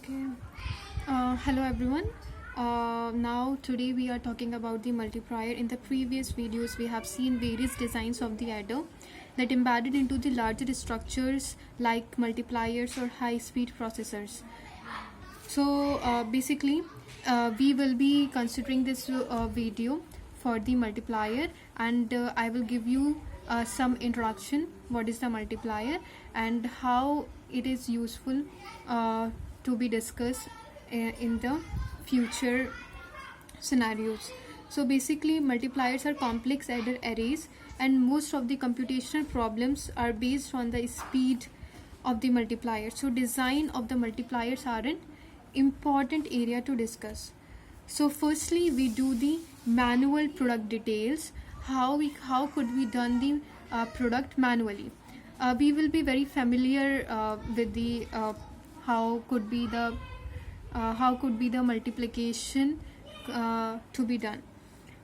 Okay. Hello everyone. Now today we are talking about the multiplier. In the previous videos we have seen various designs of the adder that embedded into the larger structures like multipliers or high-speed processors. So basically we will be considering this video for the multiplier, and I will give you some introduction what is the multiplier and how it is useful to be discussed in the future scenarios. So basically multipliers are complex adder arrays, and most of the computational problems are based on the speed of the multiplier. So design of the multipliers are an important area to discuss. So firstly we do the manual product details. How could we done the product manually? We will be very familiar with the how could be the multiplication to be done.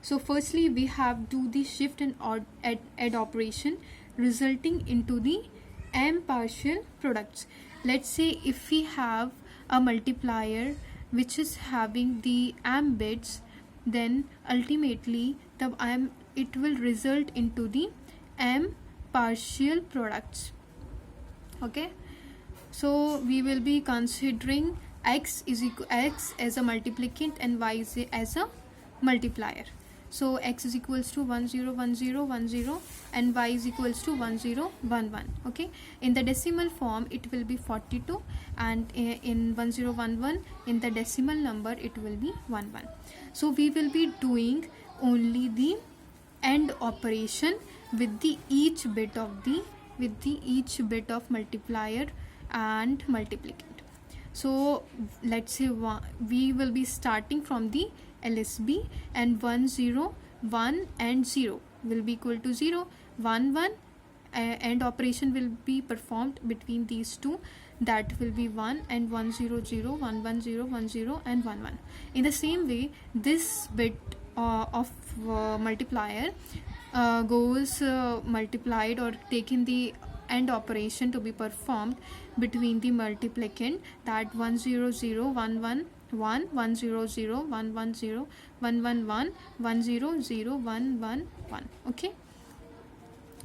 So firstly we have do the shift and add operation resulting into the m partial products. Let's say if we have a multiplier which is having the m bits, then ultimately it will result into the m partial products. Okay, so we will be considering x as a multiplicand and y as a multiplier. So x is equals to 1 0 1 0 1 0 and y is equals to 1 0 1 1. Okay, in the decimal form it will be 42, and in 1 0 1 1 in the decimal number it will be 1 1. So we will be doing only the AND operation with the each bit of multiplier and multiplicand. So let's say we will be starting from the LSB, and 1 0 1 and 0 will be equal to 0 1 1, and operation will be performed between these two, that will be 1, and 1 0 0 1 1 0 1 0 and 1 1. In the same way this bit of multiplier goes multiplied or taking the AND operation to be performed between the multiplicand, that 1 0 0 1 1 1 1 0 0 1 1 0 1 1 1 1 0 0 1 1 1. Okay,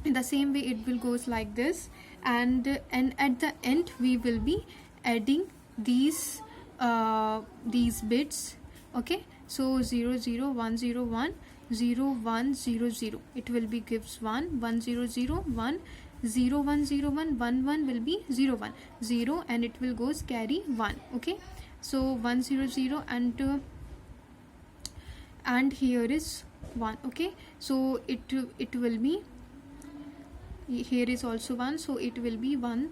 in the same way it will goes like this, and at the end we will be adding these bits. Okay, so 0 0 1 0 1 0 1 0 0, it will be gives 1 1 0 0 1 0 1 0 1 1 1 will be 0 1 0, and it will goes carry 1. Okay, so 1 0 0 and here is 1. Okay, so it will be, here is also 1, so it will be 1.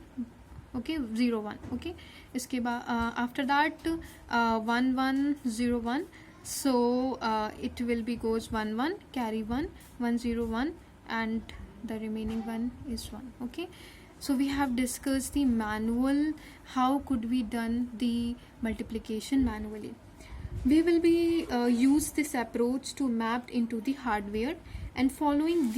Okay, 0 1. Okay, iske baad after that 1 1 0 1, so it will be goes 1 1 carry 1 1 0 1, and the remaining one is 1. Okay, so we have discussed the manual, how could we done the multiplication manually. We will be use this approach to map into the hardware, and following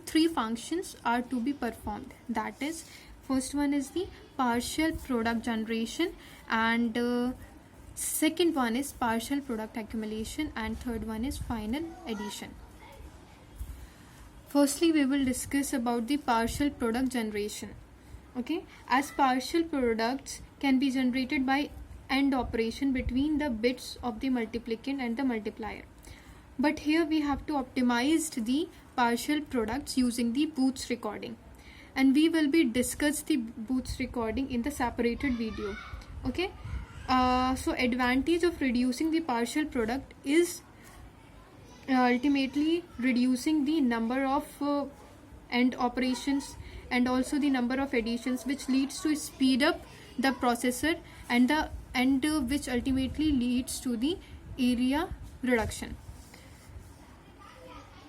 three functions are to be performed. That is, first one is the partial product generation, and second one is partial product accumulation, and third one is final addition. Firstly we will discuss about the partial product generation. Okay, as partial products can be generated by AND operation between the bits of the multiplicand and the multiplier, but here we have to optimize the partial products using the Booth's recording, and we will be discuss the Booth's recording in the separated video. Okay, so advantage of reducing the partial product is ultimately reducing the number of AND operations and also the number of additions, which leads to speed up the processor and which ultimately leads to the area reduction.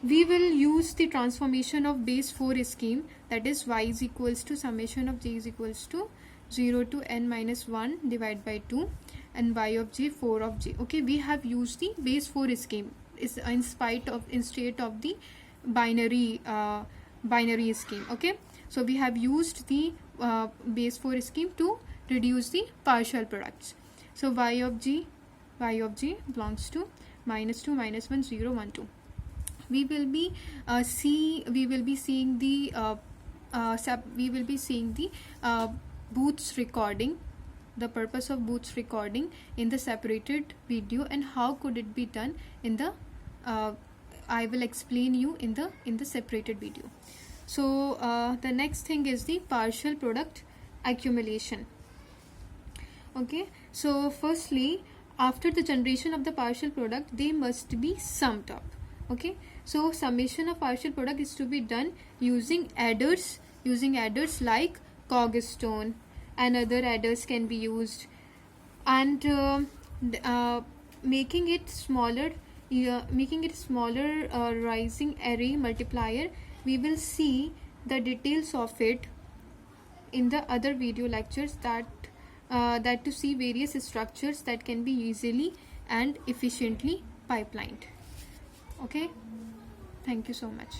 We will use the transformation of base 4 scheme, that is y is equals to summation of j is equals to 0 to n minus 1 divided by 2 and y of j 4 of j. Okay, we have used the base 4 scheme is instead of the binary scheme. Okay, so we have used the base 4 scheme to reduce the partial products. So y of g belongs to minus 2 minus 1 0 1 2. We will be seeing the Booth's recording, the purpose of Booth's recording in the separated video, and how could it be done in the I will explain you in the separated video. So the next thing is the partial product accumulation. Okay, so firstly, after the generation of the partial product, they must be summed up. Okay, so summation of partial product is to be done using adders like Cogstone, and other adders can be used, and making it smaller rising array multiplier. We will see the details of it in the other video lectures, that to see various structures that can be easily and efficiently pipelined. Okay, thank you so much.